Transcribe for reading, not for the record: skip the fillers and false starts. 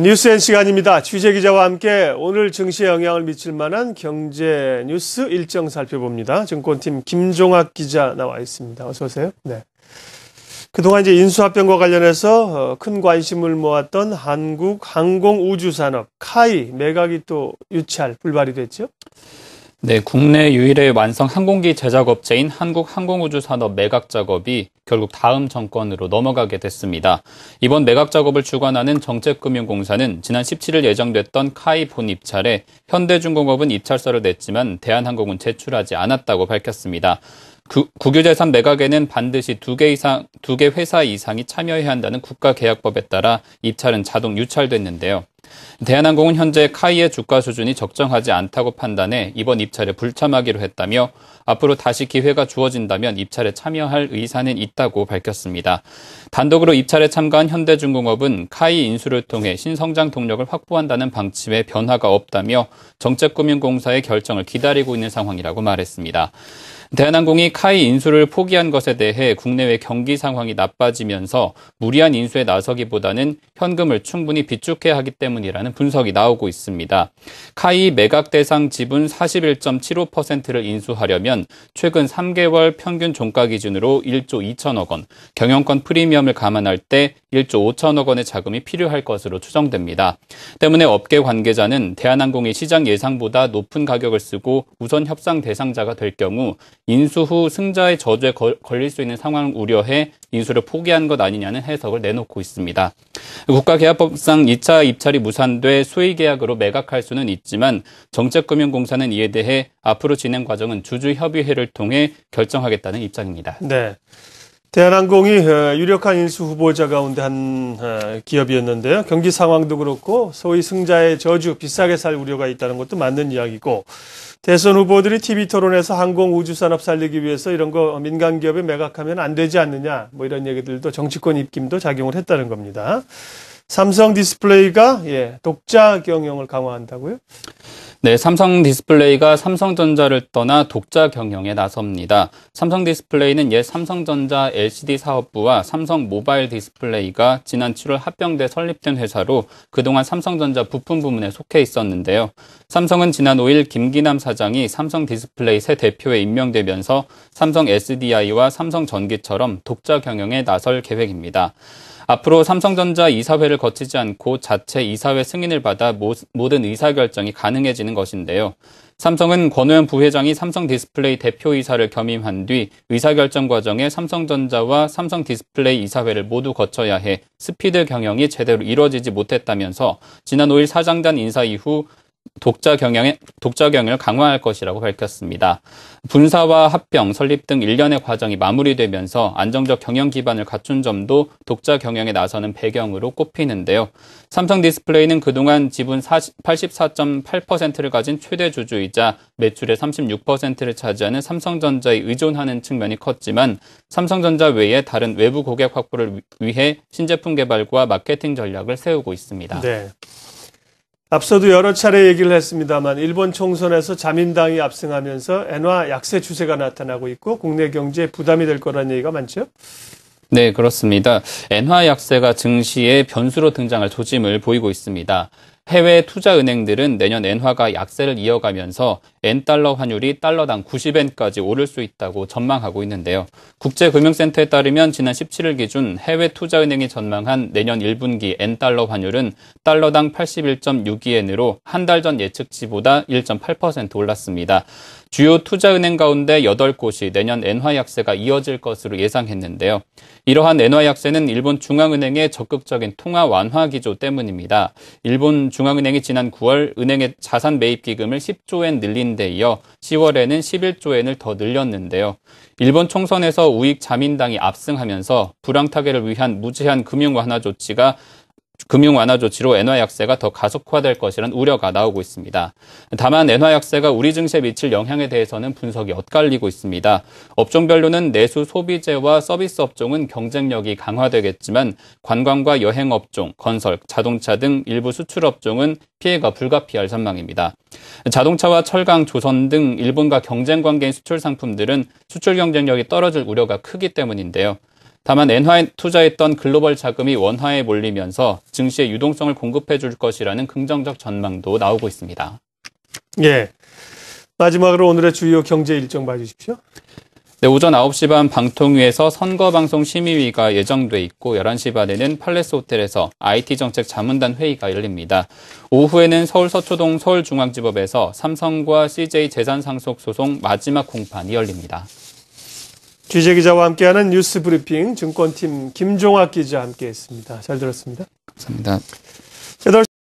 뉴스엔 시간입니다. 취재기자와 함께 오늘 증시에 영향을 미칠 만한 경제 뉴스 일정 살펴봅니다. 증권팀 김종학 기자 나와 있습니다. 어서 오세요. 네. 그동안 이제 인수합병과 관련해서 큰 관심을 모았던 한국 항공우주산업 카이 매각이 또 유찰 불발이 됐죠? 네, 국내 유일의 완성 항공기 제작업체인 한국항공우주산업 매각 작업이 결국 다음 정권으로 넘어가게 됐습니다. 이번 매각 작업을 주관하는 정책금융공사는 지난 17일 예정됐던 카이 본 입찰에 현대중공업은 입찰서를 냈지만 대한항공은 제출하지 않았다고 밝혔습니다. 국유재산 매각에는 반드시 두 개 회사 이상이 참여해야 한다는 국가계약법에 따라 입찰은 자동 유찰됐는데요. 대한항공은 현재 카이의 주가 수준이 적정하지 않다고 판단해 이번 입찰에 불참하기로 했다며 앞으로 다시 기회가 주어진다면 입찰에 참여할 의사는 있다고 밝혔습니다. 단독으로 입찰에 참가한 현대중공업은 카이 인수를 통해 신성장 동력을 확보한다는 방침에 변화가 없다며 정책금융공사의 결정을 기다리고 있는 상황이라고 말했습니다. 대한항공이 카이 인수를 포기한 것에 대해 국내외 경기 상황이 나빠지면서 무리한 인수에 나서기보다는 현금을 충분히 비축해야 하기 때문이라는 분석이 나오고 있습니다. 카이 매각 대상 지분 41.75%를 인수하려면 최근 3개월 평균 종가 기준으로 1조 2천억 원, 경영권 프리미엄을 감안할 때 1조 5천억 원의 자금이 필요할 것으로 추정됩니다. 때문에 업계 관계자는 대한항공이 시장 예상보다 높은 가격을 쓰고 우선 협상 대상자가 될 경우 인수 후 승자의 저주에 걸릴 수 있는 상황을 우려해 인수를 포기한 것 아니냐는 해석을 내놓고 있습니다. 국가계약법상 2차 입찰이 무산돼 수의계약으로 매각할 수는 있지만 정책금융공사는 이에 대해 앞으로 진행 과정은 주주협의회를 통해 결정하겠다는 입장입니다. 네. 대한항공이 유력한 인수 후보자 가운데 한 기업이었는데요. 경기 상황도 그렇고 소위 승자의 저주, 비싸게 살 우려가 있다는 것도 맞는 이야기고 대선 후보들이 TV 토론에서 항공우주산업 살리기 위해서 이런 거 민간 기업에 매각하면 안 되지 않느냐 뭐 이런 얘기들도 정치권 입김도 작용을 했다는 겁니다. 삼성 디스플레이가 독자 경영을 강화한다고요? 네, 삼성 디스플레이가 삼성전자를 떠나 독자 경영에 나섭니다. 삼성 디스플레이는 옛 삼성전자 LCD 사업부와 삼성 모바일 디스플레이가 지난 7월 합병돼 설립된 회사로 그동안 삼성전자 부품 부문에 속해 있었는데요. 삼성은 지난 5일 김기남 사장이 삼성 디스플레이 새 대표에 임명되면서 삼성 SDI와 삼성전기처럼 독자 경영에 나설 계획입니다. 앞으로 삼성전자 이사회를 거치지 않고 자체 이사회 승인을 받아 모든 의사결정이 가능해지는 것인데요. 삼성은 권오현 부회장이 삼성 디스플레이 대표이사를 겸임한 뒤 의사결정 과정에 삼성전자와 삼성 디스플레이 이사회를 모두 거쳐야 해 스피드 경영이 제대로 이루어지지 못했다면서 지난 5일 사장단 인사 이후 독자 경영을 강화할 것이라고 밝혔습니다. 분사와 합병, 설립 등 일련의 과정이 마무리되면서 안정적 경영 기반을 갖춘 점도 독자 경영에 나서는 배경으로 꼽히는데요. 삼성 디스플레이는 그동안 지분 84.8%를 가진 최대 주주이자 매출의 36%를 차지하는 삼성전자에 의존하는 측면이 컸지만 삼성전자 외에 다른 외부 고객 확보를 위해 신제품 개발과 마케팅 전략을 세우고 있습니다. 네. 앞서도 여러 차례 얘기를 했습니다만 일본 총선에서 자민당이 압승하면서 엔화 약세 추세가 나타나고 있고 국내 경제에 부담이 될 거라는 얘기가 많죠? 네, 그렇습니다. 엔화 약세가 증시의 변수로 등장할 조짐을 보이고 있습니다. 해외 투자은행들은 내년 엔화가 약세를 이어가면서 엔달러 환율이 달러당 90엔까지 오를 수 있다고 전망하고 있는데요. 국제금융센터에 따르면 지난 17일 기준 해외 투자은행이 전망한 내년 1분기 엔달러 환율은 달러당 81.62엔으로 한 달 전 예측치보다 1.8% 올랐습니다. 주요 투자은행 가운데 8곳이 내년 엔화 약세가 이어질 것으로 예상했는데요. 이러한 엔화 약세는 일본 중앙은행의 적극적인 통화 완화 기조 때문입니다. 일본 중앙은행이 지난 9월 은행의 자산 매입 기금을 10조엔 늘린 데 이어 10월에는 11조엔을 더 늘렸는데요. 일본 총선에서 우익 자민당이 압승하면서 불황 타개를 위한 무제한 금융 완화 조치로 엔화 약세가 더 가속화될 것이라는 우려가 나오고 있습니다. 다만 엔화 약세가 우리 증시에 미칠 영향에 대해서는 분석이 엇갈리고 있습니다. 업종별로는 내수 소비재와 서비스 업종은 경쟁력이 강화되겠지만 관광과 여행 업종, 건설, 자동차 등 일부 수출 업종은 피해가 불가피할 전망입니다. 자동차와 철강, 조선 등 일본과 경쟁 관계인 수출 상품들은 수출 경쟁력이 떨어질 우려가 크기 때문인데요. 다만 엔화에 투자했던 글로벌 자금이 원화에 몰리면서 증시의 유동성을 공급해 줄 것이라는 긍정적 전망도 나오고 있습니다. 예. 마지막으로 오늘의 주요 경제 일정 봐주십시오. 네, 오전 9시 반 방통위에서 선거방송심의위가 예정돼 있고 11시 반에는 팔레스 호텔에서 IT정책 자문단 회의가 열립니다. 오후에는 서울 서초동 서울중앙지법에서 삼성과 CJ 재산상속소송 마지막 공판이 열립니다. 취재기자와 함께하는 뉴스 브리핑 증권팀 김종학 기자 함께했습니다. 잘 들었습니다. 감사합니다.